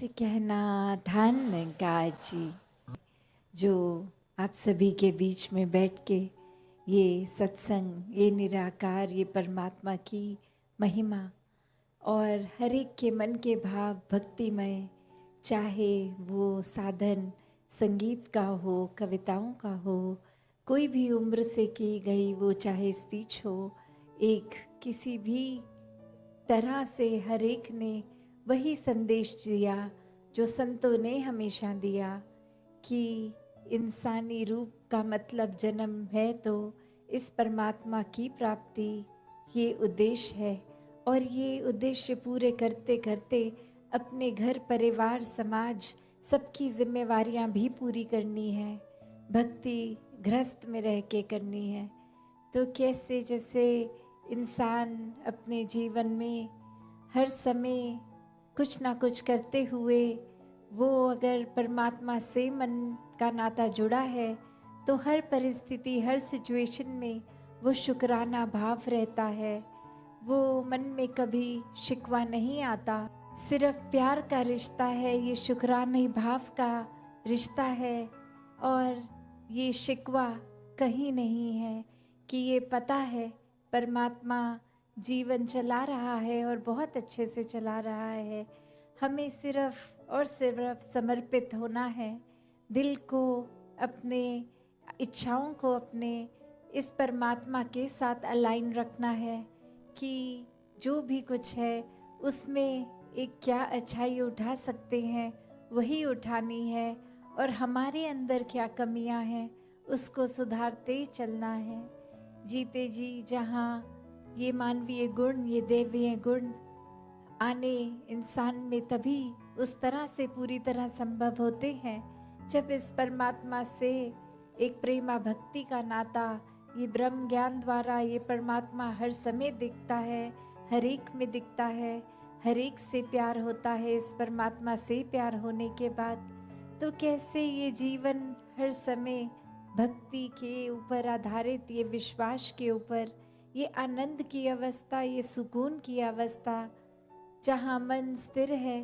आपसे कहना धन गाय जी, जो आप सभी के बीच में बैठ के ये सत्संग, ये निराकार, ये परमात्मा की महिमा और हर एक के मन के भाव भक्तिमय, चाहे वो साधन संगीत का हो, कविताओं का हो, कोई भी उम्र से की गई वो चाहे स्पीच हो, एक किसी भी तरह से हर एक ने वही संदेश दिया जो संतों ने हमेशा दिया कि इंसानी रूप का मतलब जन्म है, तो इस परमात्मा की प्राप्ति ये उद्देश्य है। और ये उद्देश्य पूरे करते करते अपने घर परिवार समाज सबकी जिम्मेवारियां भी पूरी करनी है, भक्ति गृहस्थ में रह के करनी है। तो कैसे जैसे इंसान अपने जीवन में हर समय कुछ ना कुछ करते हुए वो अगर परमात्मा से मन का नाता जुड़ा है तो हर परिस्थिति, हर सिचुएशन में वो शुक्राना भाव रहता है, वो मन में कभी शिकवा नहीं आता, सिर्फ प्यार का रिश्ता है, ये शुक्राना भाव का रिश्ता है। और ये शिकवा कहीं नहीं है कि ये पता है परमात्मा जीवन चला रहा है और बहुत अच्छे से चला रहा है। हमें सिर्फ और सिर्फ समर्पित होना है, दिल को, अपने इच्छाओं को अपने इस परमात्मा के साथ अलाइन रखना है कि जो भी कुछ है उसमें एक क्या अच्छाई उठा सकते हैं वही उठानी है, और हमारे अंदर क्या कमियां हैं उसको सुधारते चलना है। जीते जी जहाँ ये मानवीय गुण, ये दैवीय गुण आने इंसान में तभी उस तरह से पूरी तरह संभव होते हैं जब इस परमात्मा से एक प्रेमा भक्ति का नाता, ये ब्रह्म ज्ञान द्वारा ये परमात्मा हर समय दिखता है, हर एक में दिखता है, हर एक से प्यार होता है। इस परमात्मा से प्यार होने के बाद तो कैसे ये जीवन हर समय भक्ति के ऊपर आधारित, ये विश्वास के ऊपर, ये आनंद की अवस्था, ये सुकून की अवस्था, जहाँ मन स्थिर है,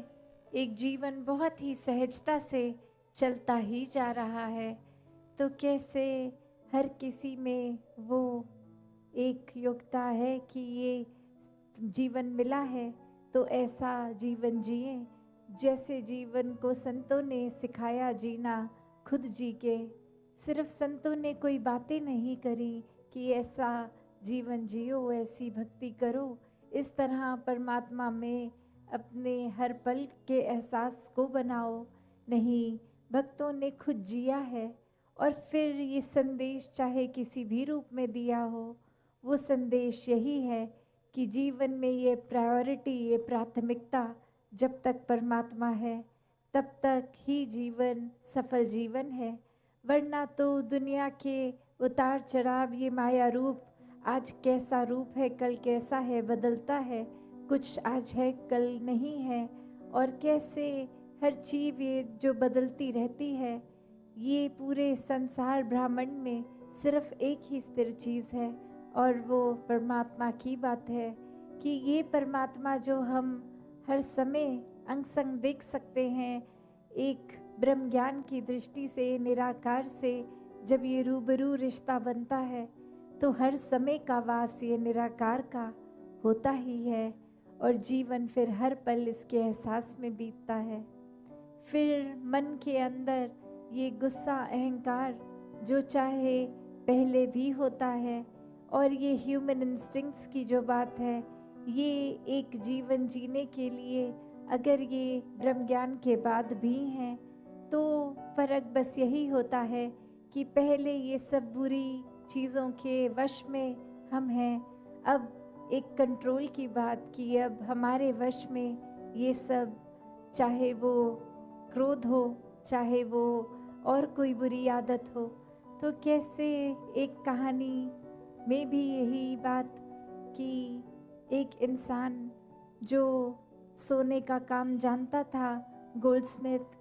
एक जीवन बहुत ही सहजता से चलता ही जा रहा है। तो कैसे हर किसी में वो एक योग्यता है कि ये जीवन मिला है तो ऐसा जीवन जिए जैसे जीवन को संतों ने सिखाया जीना, खुद जी के। सिर्फ संतों ने कोई बातें नहीं करी कि ऐसा जीवन जियो, ऐसी भक्ति करो, इस तरह परमात्मा में अपने हर पल के एहसास को बनाओ। नहीं, भक्तों ने खुद जिया है और फिर ये संदेश चाहे किसी भी रूप में दिया हो, वो संदेश यही है कि जीवन में ये प्रायोरिटी, ये प्राथमिकता जब तक परमात्मा है तब तक ही जीवन सफल जीवन है। वरना तो दुनिया के उतार चढ़ाव, ये माया रूप, आज कैसा रूप है कल कैसा है, बदलता है, कुछ आज है कल नहीं है, और कैसे हर चीज़ ये जो बदलती रहती है। ये पूरे संसार ब्रह्मांड में सिर्फ एक ही स्थिर चीज़ है और वो परमात्मा की बात है कि ये परमात्मा जो हम हर समय अंग संग देख सकते हैं, एक ब्रह्म ज्ञान की दृष्टि से, निराकार से जब ये रूबरू रिश्ता बनता है तो हर समय का वास ये निराकार का होता ही है और जीवन फिर हर पल इसके एहसास में बीतता है। फिर मन के अंदर ये गुस्सा, अहंकार जो चाहे पहले भी होता है, और ये ह्यूमन इंस्टिंक्ट्स की जो बात है, ये एक जीवन जीने के लिए अगर ये ब्रह्म ज्ञान के बाद भी हैं तो फर्क बस यही होता है कि पहले ये सब बुरी चीज़ों के वश में हम हैं, अब एक कंट्रोल की बात की अब हमारे वश में ये सब, चाहे वो क्रोध हो, चाहे वो और कोई बुरी आदत हो। तो कैसे एक कहानी में भी यही बात कि एक इंसान जो सोने का काम जानता था, गोल्डस्मिथ,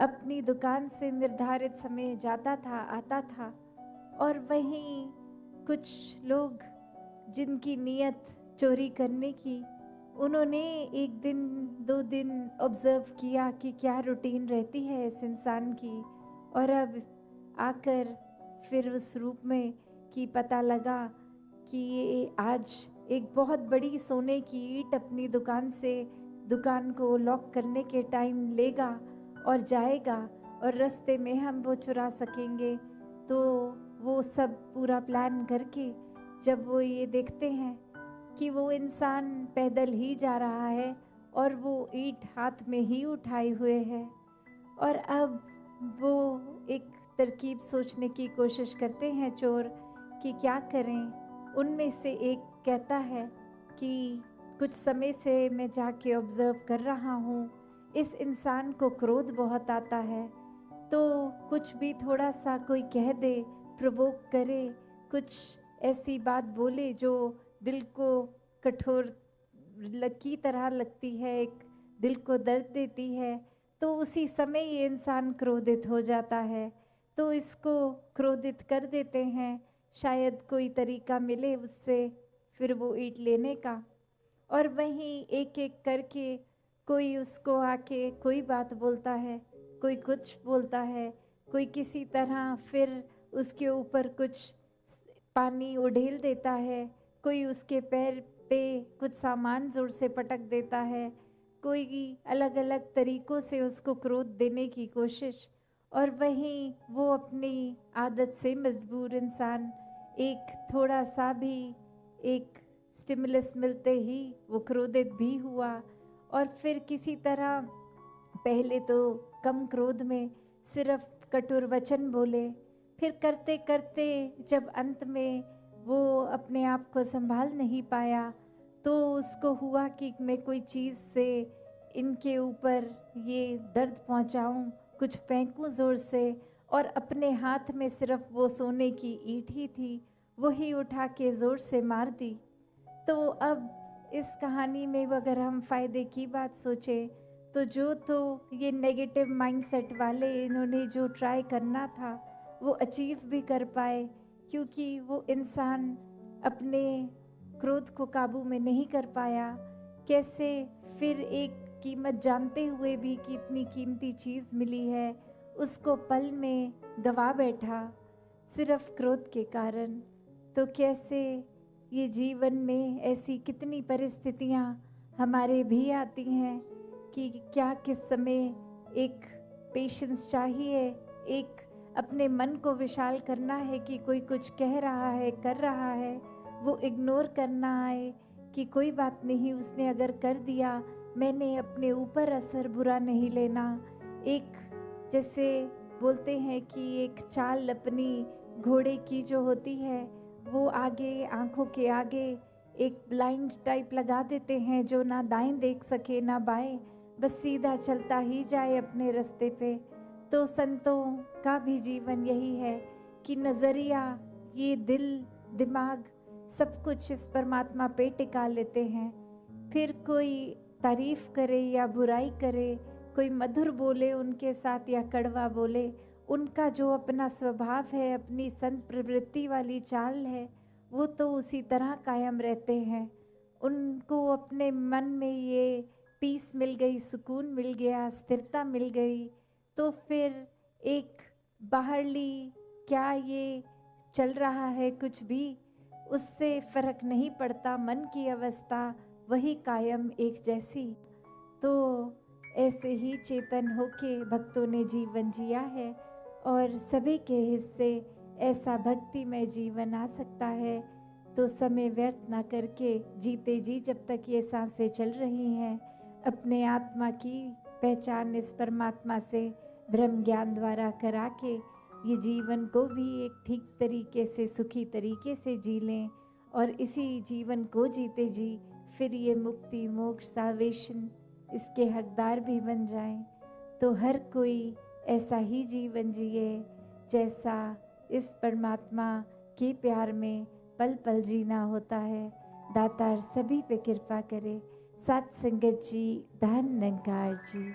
अपनी दुकान से निर्धारित समय जाता था, आता था, और वहीं कुछ लोग जिनकी नीयत चोरी करने की, उन्होंने एक दिन 2 दिन ऑब्जर्व किया कि क्या रूटीन रहती है इस इंसान की, और अब आकर फिर उस रूप में कि पता लगा कि ये आज एक बहुत बड़ी सोने की ईंट अपनी दुकान से दुकान को लॉक करने के टाइम लेगा और जाएगा, और रास्ते में हम वो चुरा सकेंगे। तो वो सब पूरा प्लान करके जब वो ये देखते हैं कि वो इंसान पैदल ही जा रहा है और वो ईंट हाथ में ही उठाए हुए है, और अब वो एक तरकीब सोचने की कोशिश करते हैं चोर कि क्या करें। उनमें से एक कहता है कि कुछ समय से मैं जाके ऑब्जर्व कर रहा हूँ, इस इंसान को क्रोध बहुत आता है, तो कुछ भी थोड़ा सा कोई कह दे, प्रोवोक करे, कुछ ऐसी बात बोले जो दिल को कठोर की तरह लगती है, एक दिल को दर्द देती है, तो उसी समय ये इंसान क्रोधित हो जाता है। तो इसको क्रोधित कर देते हैं, शायद कोई तरीका मिले उससे फिर वो ईंट लेने का। और वहीं एक एक करके कोई उसको आके कोई बात बोलता है, कोई कुछ बोलता है, कोई किसी तरह फिर उसके ऊपर कुछ पानी उड़ेल देता है, कोई उसके पैर पे कुछ सामान जोर से पटक देता है, कोई अलग अलग तरीक़ों से उसको क्रोध देने की कोशिश। और वहीं वो अपनी आदत से मजबूर इंसान एक थोड़ा सा भी एक स्टिमुलस मिलते ही वो क्रोधित भी हुआ, और फिर किसी तरह पहले तो कम क्रोध में सिर्फ कटुर वचन बोले, फिर करते करते जब अंत में वो अपने आप को संभाल नहीं पाया, तो उसको हुआ कि मैं कोई चीज़ से इनके ऊपर ये दर्द पहुंचाऊं, कुछ फेंकूं ज़ोर से, और अपने हाथ में सिर्फ वो सोने की ईंट ही थी, वही उठा के ज़ोर से मार दी। तो अब इस कहानी में अगर हम फ़ायदे की बात सोचें तो ये नेगेटिव माइंडसेट वाले इन्होंने जो ट्राई करना था वो अचीव भी कर पाए, क्योंकि वो इंसान अपने क्रोध को काबू में नहीं कर पाया। कैसे फिर एक कीमत जानते हुए भी कि इतनी कीमती चीज़ मिली है उसको पल में गवा बैठा सिर्फ क्रोध के कारण। तो कैसे ये जीवन में ऐसी कितनी परिस्थितियाँ हमारे भी आती हैं कि क्या किस समय एक पेशेंस चाहिए, एक अपने मन को विशाल करना है कि कोई कुछ कह रहा है कर रहा है वो इग्नोर करना है कि कोई बात नहीं, उसने अगर कर दिया मैंने अपने ऊपर असर बुरा नहीं लेना। एक जैसे बोलते हैं कि एक चाल अपनी घोड़े की जो होती है वो आगे आंखों के आगे एक ब्लाइंड टाइप लगा देते हैं जो ना दाएं देख सके ना बाएं, बस सीधा चलता ही जाए अपने रास्ते पे। तो संतों का भी जीवन यही है कि नज़रिया, ये दिल दिमाग सब कुछ इस परमात्मा पे टिका लेते हैं। फिर कोई तारीफ करे या बुराई करे, कोई मधुर बोले उनके साथ या कड़वा बोले, उनका जो अपना स्वभाव है, अपनी संत प्रवृत्ति वाली चाल है, वो तो उसी तरह कायम रहते हैं। उनको अपने मन में ये पीस मिल गई, सुकून मिल गया, स्थिरता मिल गई, तो फिर एक बाहरली क्या ये चल रहा है कुछ भी उससे फर्क नहीं पड़ता, मन की अवस्था वही कायम एक जैसी। तो ऐसे ही चेतन होके भक्तों ने जीवन जिया है और सभी के हिस्से ऐसा भक्तिमय जीवन आ सकता है। तो समय व्यर्थ ना करके जीते जी जब तक ये सांसें चल रही हैं, अपने आत्मा की पहचान इस परमात्मा से ब्रह्म ज्ञान द्वारा करा के ये जीवन को भी एक ठीक तरीके से सुखी तरीके से जी लें, और इसी जीवन को जीते जी फिर ये मुक्ति मोक्ष साल्वेशन इसके हकदार भी बन जाएं। तो हर कोई ऐसा ही जीवन जिए जैसा इस परमात्मा के प्यार में पल पल जीना होता है। दातार सभी पे कृपा करे। सत संगत जी, धन निरंकार जी।